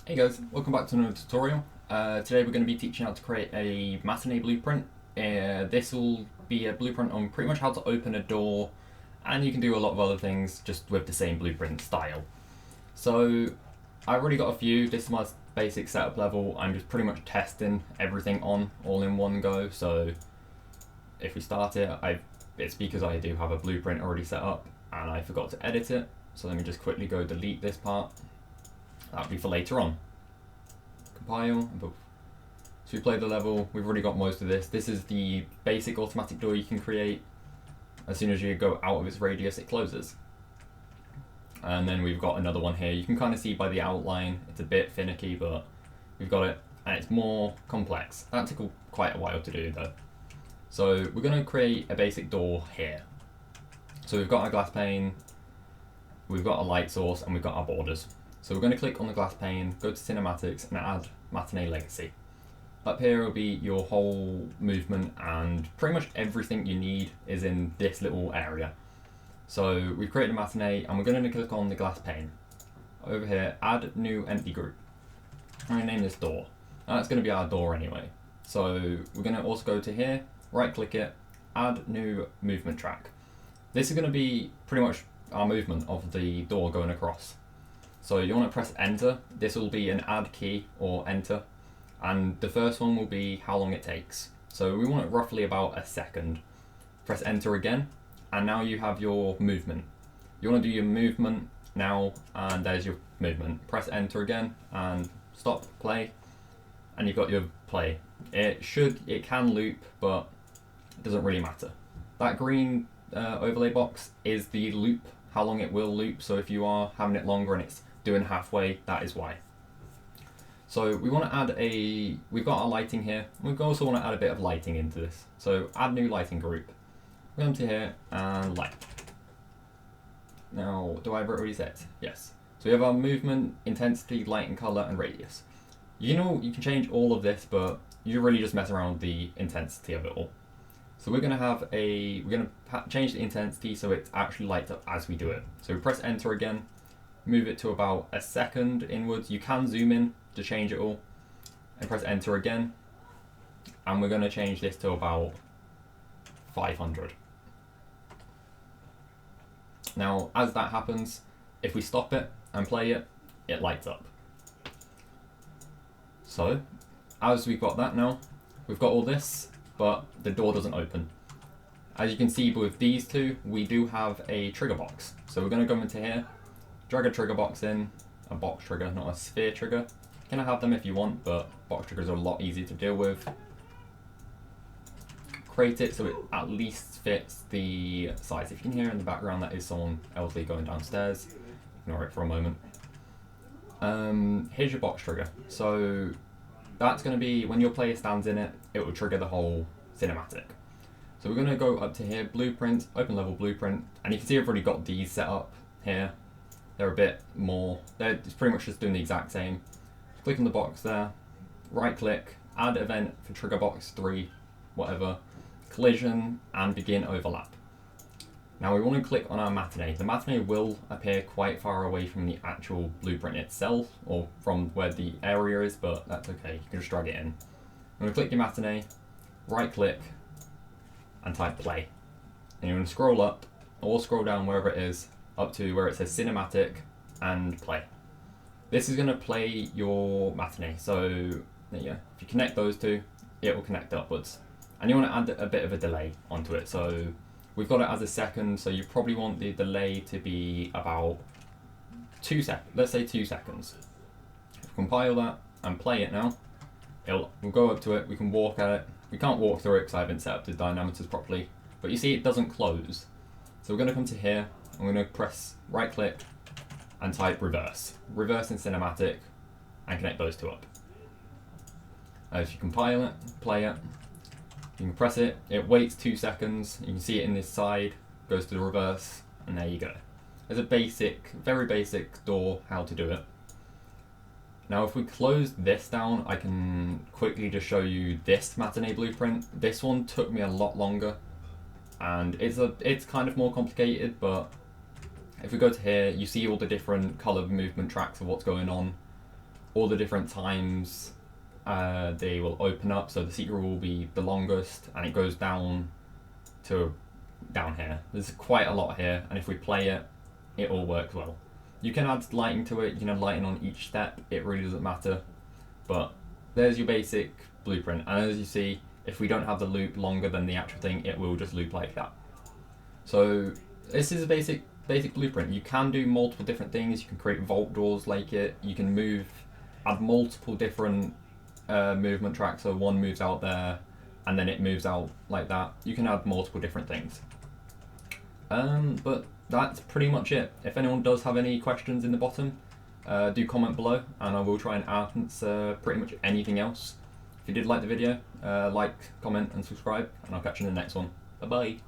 Hey guys, welcome back to another tutorial. Today we're going to be teaching how to create a Matinee blueprint. This will be a blueprint on pretty much how to open a door, and you can do a lot of other things just with the same blueprint style. So I've already got a few. This is my basic setup level. I'm just pretty much testing everything on all in one go. So if we start it, it's because I do have a blueprint already set up and I forgot to edit it. So let me just quickly go delete this part. That'll be for later on. Compile. So we play the level. We've already got most of this. This is the basic automatic door you can create. As soon as you go out of its radius, it closes. And then we've got another one here. You can kind of see by the outline, it's a bit finicky, but we've got it, and it's more complex. That took quite a while to do though. So we're going to create a basic door here. So we've got our glass pane, we've got a light source, and we've got our borders. So we're going to click on the glass pane, go to cinematics, and add Matinee Legacy. Up here will be your whole movement, and pretty much everything you need is in this little area. So we've created a Matinee, and we're going to click on the glass pane. Over here, add new empty group. I'm going to name this door. Now that's going to be our door anyway. So we're going to also go to here, right click it, add new movement track. This is going to be pretty much our movement of the door going across. So you want to press enter. This will be an add key or enter, and the first one will be how long it takes. So we want it roughly about a second. Press enter again, and now you have your movement. You want to do your movement now, and there's your movement. Press enter again and stop, play, and you've got your play. It can loop, but it doesn't really matter. That green overlay box is the loop, how long it will loop. So if you are having it longer and it's doing halfway, that is why. So we want to add we've got our lighting here. We also want to add a bit of lighting into this. So add new lighting group. We come to here and light. Now, do I have it already set? Yes. So we have our movement, intensity, light and color, and radius. You can change all of this, but you really just mess around with the intensity of it all. So we're going to change the intensity so it actually lights up as we do it. So we press enter again, move it to about a second inwards. You can zoom in to change it all, and press enter again. And we're going to change this to about 500. Now, as that happens, if we stop it and play it, it lights up. So, as we've got that now, we've got all this, but the door doesn't open. As you can see with these two, we do have a trigger box. So we're going to go into here, drag a trigger box in, a box trigger, not a sphere trigger. You can have them if you want, but box triggers are a lot easier to deal with. Create it so it at least fits the size. If you can hear in the background, that is someone elderly going downstairs. Ignore it for a moment. Here's your box trigger. So that's going to be, when your player stands in it, it will trigger the whole cinematic. So we're going to go up to here, blueprint, open level blueprint, and you can see I've already got these set up here. They're a bit more, it's pretty much just doing the exact same. Click on the box there, right click, add event for trigger box 3, whatever, collision, and begin overlap. Now we want to click on our Matinee. The Matinee will appear quite far away from the actual blueprint itself, or from where the area is, but that's okay, you can just drag it in. I'm going to click your Matinee, right click, and type play. And you're going to scroll up, or scroll down wherever it is, up to where it says cinematic, and play. This is going to play your Matinee, so there you go. If you connect those two, it will connect upwards. And you want to add a bit of a delay onto it, so we've got it as a second, so you probably want the delay to be about 2 seconds. Let's say 2 seconds. If we compile that and play it now, we'll go up to it, we can walk at it. We can't walk through it because I haven't set up the dynameters properly, but you see it doesn't close. So we're going to come to here, I'm going to press right click and type reverse. Reverse in cinematic, and connect those two up. As you compile it, play it, you can press it, it waits 2 seconds, you can see it in this side, goes to the reverse, and there you go. There's a basic, very basic door, how to do it. Now if we close this down, I can quickly just show you this Matinee blueprint. This one took me a lot longer, and it's kind of more complicated, but if we go to here, you see all the different color movement tracks of what's going on. all the different times they will open up. So the secret will be the longest, and it goes down to down here. There's quite a lot here, and if we play it, it all works well. You can add lighting to it, you can add lighting on each step, it really doesn't matter. But there's your basic blueprint, and as you see, if we don't have the loop longer than the actual thing, it will just loop like that. So this is a basic blueprint. You can do multiple different things. You can create vault doors like it. You can add multiple different movement tracks, so one moves out there and then it moves out like that. You can add multiple different things. But that's pretty much it. If anyone does have any questions in the bottom, do comment below and I will try and answer pretty much anything else. If you did like the video, like, comment and subscribe, and I'll catch you in the next one. Bye bye.